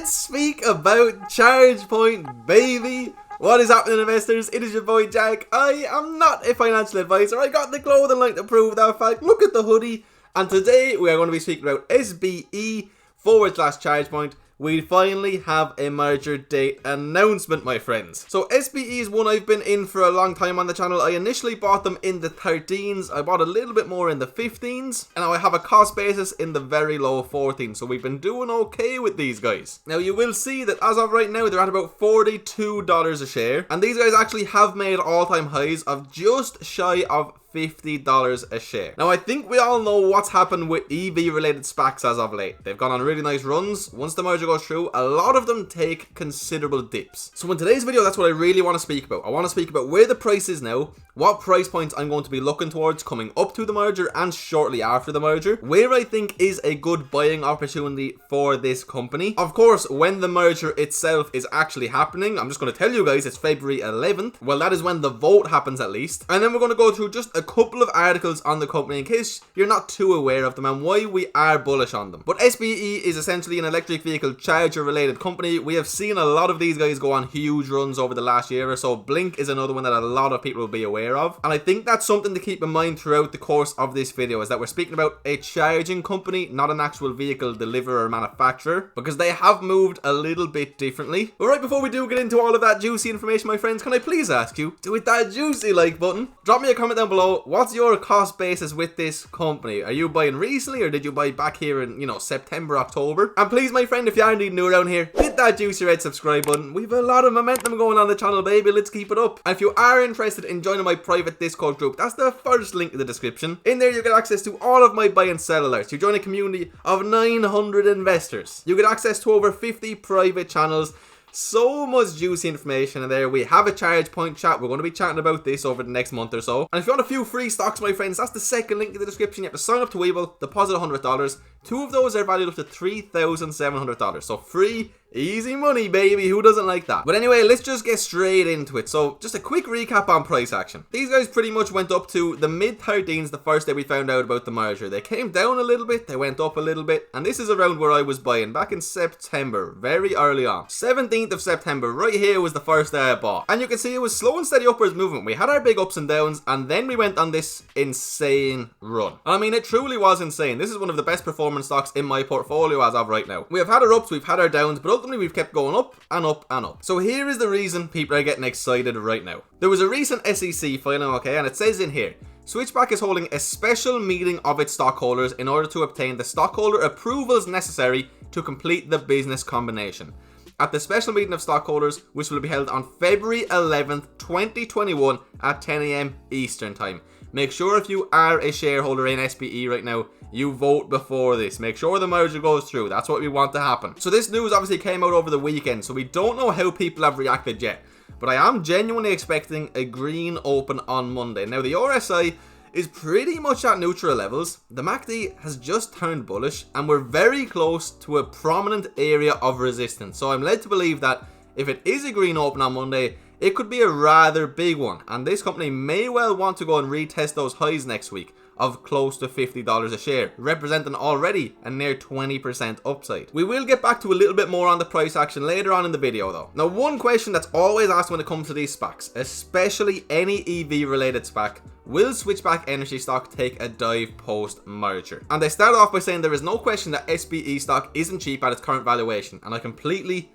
let's speak about ChargePoint, baby. What is happening, investors? It is your boy Jack. I am not a financial advisor. I got the clothing line to prove that fact. Look at the hoodie. And today we are going to be speaking about SBE/ChargePoint. We finally have a merger date announcement, my friends. So SBE is one I've been in for a long time on the channel. I initially bought them in the 13s. I bought a little bit more in the 15s. And now I have a cost basis in the very low 14s. So we've been doing okay with these guys. Now you will see that as of right now, they're at about $42 a share. And these guys actually have made all-time highs of just shy of $50 a share. Now I think we all know what's happened with EV related SPACs as of late. They've gone on really nice runs. Once the merger goes through, a lot of them take considerable dips. So in today's video, that's what I really want to speak about. I want to speak about where the price is now, what price points I'm going to be looking towards coming up to the merger and shortly after the merger, where I think is a good buying opportunity for this company. Of course, when the merger itself is actually happening, I'm just going to tell you guys it's February 11th. Well, that is when the vote happens at least. And then we're going to go through just a couple of articles on the company in case you're not too aware of them and why we are bullish on them. But SBE is essentially an electric vehicle charger related company. We have seen a lot of these guys go on huge runs over the last year or so. Blink is another one that a lot of people will be aware of, and I think that's something to keep in mind throughout the course of this video, is that we're speaking about a charging company, not an actual vehicle deliverer or manufacturer, because they have moved a little bit differently. But right before we do get into all of that juicy information, my friends, can I please ask you to hit that juicy like button? Drop me a comment down below. What's your cost basis with this company? Are you buying recently or did you buy back here in, September, October? And please, my friend, if you are indeed new around here, hit that juicy red subscribe button. We've a lot of momentum going on the channel, baby. Let's keep it up. And if you are interested in joining my private Discord group, that's the first link in the description. In there, you get access to all of my buy and sell alerts. You join a community of 900 investors. You get access to over 50 private channels. So much juicy information in there. We have a ChargePoint chat. We're going to be chatting about this over the next month or so. And if you want a few free stocks, my friends, that's the second link in the description. You have to sign up to Webull, deposit $100. Two of those are valued up to $3,700. So free, easy money, baby. Who doesn't like that? But anyway, let's just get straight into it. So just a quick recap on price action. These guys pretty much went up to the mid 13s the first day we found out about the merger. They came down a little bit, they went up a little bit, and this is around where I was buying back in September, very early on. 17th of September, right here was the first day I bought. And you can see it was slow and steady upwards movement. We had our big ups and downs, and then we went on this insane run. And I mean, it truly was insane. This is one of the best performing stocks in my portfolio as of right now. We have had our ups, we've had our downs, but ultimately we've kept going up and up and up. So here is the reason people are getting excited right now. There was a recent SEC filing, okay, and it says in here, Switchback is holding a special meeting of its stockholders in order to obtain the stockholder approvals necessary to complete the business combination. At the special meeting of stockholders, which will be held on February 11th, 2021 at 10 AM Eastern Time. Make sure if you are a shareholder in SBE right now, you vote before this. Make sure the merger goes through. That's what we want to happen. So this news obviously came out over the weekend, so we don't know how people have reacted yet. But I am genuinely expecting a green open on Monday. Now the RSI is pretty much at neutral levels. The MACD has just turned bullish and we're very close to a prominent area of resistance. So I'm led to believe that if it is a green open on Monday, it could be a rather big one. And this company may well want to go and retest those highs next week of close to $50 a share, representing already a near 20% upside. We will get back to a little bit more on the price action later on in the video though. Now, one question that's always asked when it comes to these SPACs, especially any EV related SPAC, will Switchback Energy stock take a dive post merger? And they start off by saying there is no question that SBE stock isn't cheap at its current valuation, and I completely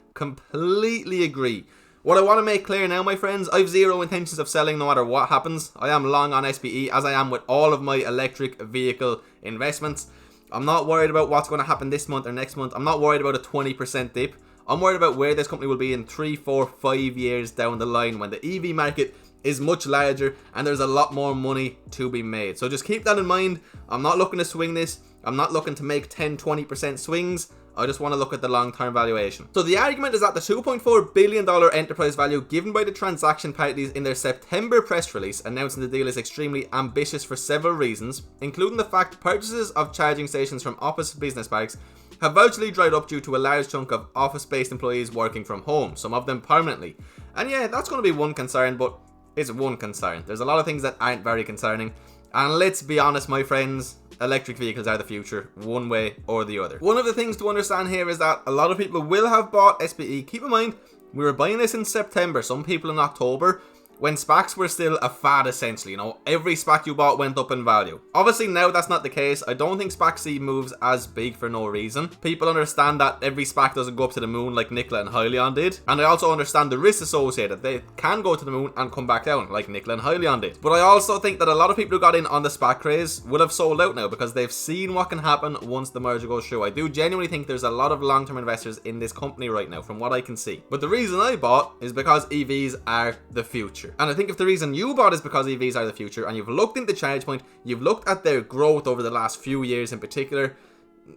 agree. What I want to make clear now, my friends, I have zero intentions of selling no matter what happens. I am long on SBE, as I am with all of my electric vehicle investments. I'm not worried about what's going to happen this month or next month. I'm not worried about a 20% dip. I'm worried about where this company will be in 3, 4, 5 years down the line when the EV market is much larger and there's a lot more money to be made. So just keep that in mind. I'm not looking to swing this. I'm not looking to make 10, 20% swings. I just want to look at the long-term valuation. So the argument is that the $2.4 billion enterprise value given by the transaction parties in their September press release announcing the deal is extremely ambitious for several reasons, including the fact purchases of charging stations from office business parks have virtually dried up due to a large chunk of office-based employees working from home, some of them permanently. And yeah, that's going to be one concern, but it's one concern. There's a lot of things that aren't very concerning. And let's be honest, my friends, electric vehicles are the future, one way or the other. One of the things to understand here is that a lot of people will have bought SBE. Keep in mind, we were buying this in September, some people in October, when SPACs were still a fad essentially, you know, every SPAC you bought went up in value. Obviously now that's not the case. I don't think SPAC C moves as big for no reason. People understand that every SPAC doesn't go up to the moon like Nikola and Hyliion did. And I also understand the risks associated. They can go to the moon and come back down like Nikola and Hyliion did. But I also think that a lot of people who got in on the SPAC craze will have sold out now because they've seen what can happen once the merger goes through. I do genuinely think there's a lot of long-term investors in this company right now from what I can see. But the reason I bought is because EVs are the future. And I think if the reason you bought is because EVs are the future and you've looked into ChargePoint, you've looked at their growth over the last few years in particular,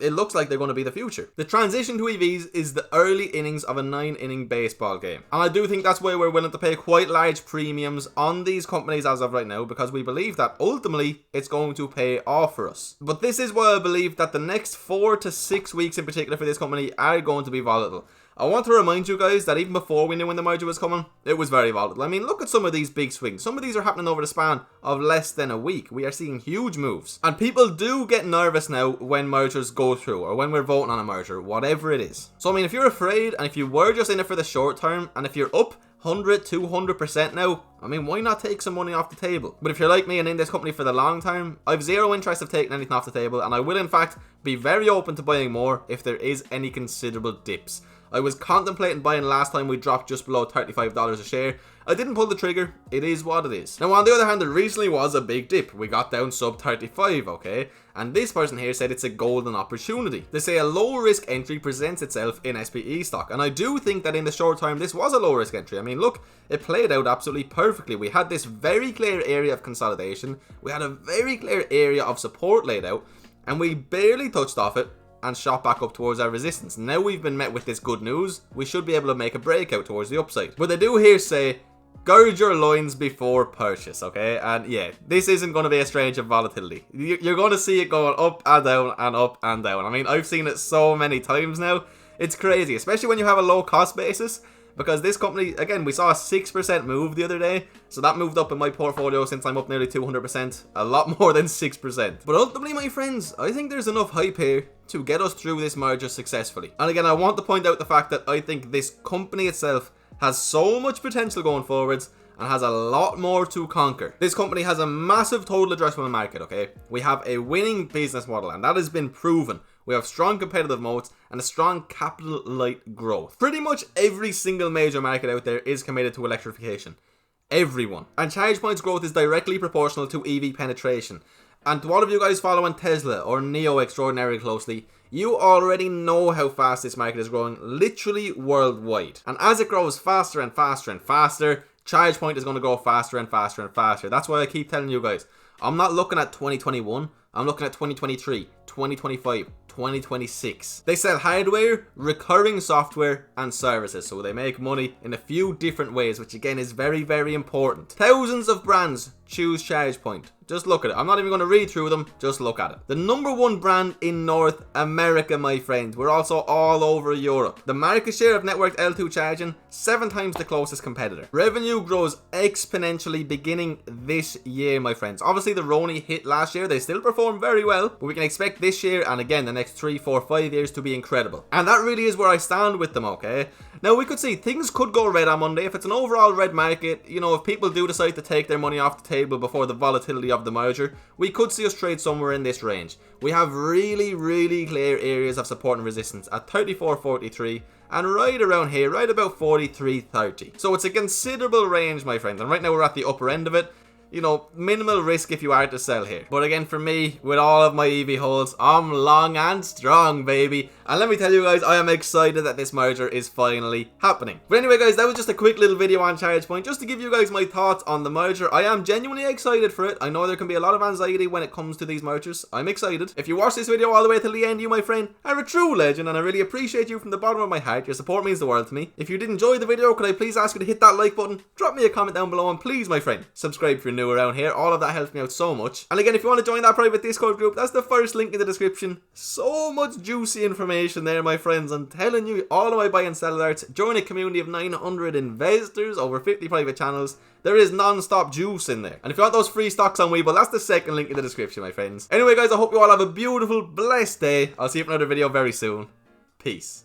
it looks like they're going to be the future. The transition to EVs is the early innings of a 9-inning baseball game. And I do think that's why we're willing to pay quite large premiums on these companies as of right now, because we believe that ultimately it's going to pay off for us. But this is why I believe that the next 4 to 6 weeks in particular for this company are going to be volatile. I want to remind you guys that even before we knew when the merger was coming, it was very volatile. I mean, look at some of these big swings. Some of these are happening over the span of less than a week. We are seeing huge moves. And people do get nervous now when mergers go through or when we're voting on a merger, whatever it is. So, I mean, if you're afraid and if you were just in it for the short term and if you're up 100, 200% now, I mean, why not take some money off the table? But if you're like me and in this company for the long term, I've zero interest of taking anything off the table, and I will in fact be very open to buying more if there is any considerable dips. I was contemplating buying last time we dropped just below $35 a share. I didn't pull the trigger. It is what it is. Now, on the other hand, there recently was a big dip. We got down sub 35, okay? And this person here said it's a golden opportunity. They say a low risk entry presents itself in SBE stock. And I do think that in the short term, this was a low risk entry. I mean, look, it played out absolutely perfectly. We had this very clear area of consolidation. We had a very clear area of support laid out. And we barely touched off it and shot back up towards our resistance. Now we've been met with this good news, we should be able to make a breakout towards the upside. But they do here say, gird your loins before purchase, okay? And yeah, this isn't going to be a strange of volatility. You're going to see it going up and down and up and down. I mean, I've seen it so many times now. It's crazy, especially when you have a low cost basis. Because this company, again, we saw a 6% move the other day. So that moved up in my portfolio since I'm up nearly 200%. A lot more than 6%. But ultimately, my friends, I think there's enough hype here to get us through this merger successfully. And again, I want to point out the fact that I think this company itself has so much potential going forwards and has a lot more to conquer. This company has a massive total addressable market, okay? We have a winning business model and that has been proven. We have strong competitive moats and a strong capital light growth. Pretty much every single major market out there is committed to electrification. Everyone. And ChargePoint's growth is directly proportional to EV penetration. And to all of you guys following Tesla or Nio extraordinarily closely, you already know how fast this market is growing, literally worldwide. And as it grows faster and faster and faster, ChargePoint is going to grow faster and faster and faster. That's why I keep telling you guys, I'm not looking at 2021, I'm looking at 2023, 2025, 2026. They sell hardware, recurring software, and services, so they make money in a few different ways, which again is very, very important. Thousands of brands choose ChargePoint. Just look at it. I'm not even going to read through them. Just look at it. The #1 brand in North America, my friends. We're also all over Europe. The market share of networked L2 charging, 7 times the closest competitor. Revenue grows exponentially beginning this year, my friends. Obviously, the Roni hit last year. They still perform very well, but we can expect this year and again the next 3, 4, 5 years to be incredible. And that really is where I stand with them, okay? Now, we could see things could go red on Monday. If it's an overall red market, you know, if people do decide to take their money off the table before the volatility of the merger, we could see us trade somewhere in this range. We have really, really clear areas of support and resistance at 34.43 and right around here, right about 43.30. So it's a considerable range, my friends, and right now we're at the upper end of it. You know, minimal risk if you are to sell here. But again, for me, with all of my EV holds, I'm long and strong, baby. And let me tell you guys, I am excited that this merger is finally happening. But anyway, guys, that was just a quick little video on ChargePoint, just to give you guys my thoughts on the merger. I am genuinely excited for it. I know there can be a lot of anxiety when it comes to these mergers. I'm excited. If you watched this video all the way till the end, you, my friend, are a true legend, and I really appreciate you from the bottom of my heart. Your support means the world to me. If you did enjoy the video, could I please ask you to hit that like button, drop me a comment down below, and please, my friend, subscribe if you're new. do around here. All of that helps me out so much. And again, if you want to join that private Discord group, that's the first link in the description. So much juicy information there, my friends. I'm telling you, all of my buy and sell alerts. Join a community of 900 investors, over 50 private channels. There is non-stop juice in there. And if you want those free stocks on Webull, that's the second link in the description, my friends. Anyway, guys, I hope you all have a beautiful, blessed day. I'll see you for another video very soon. Peace.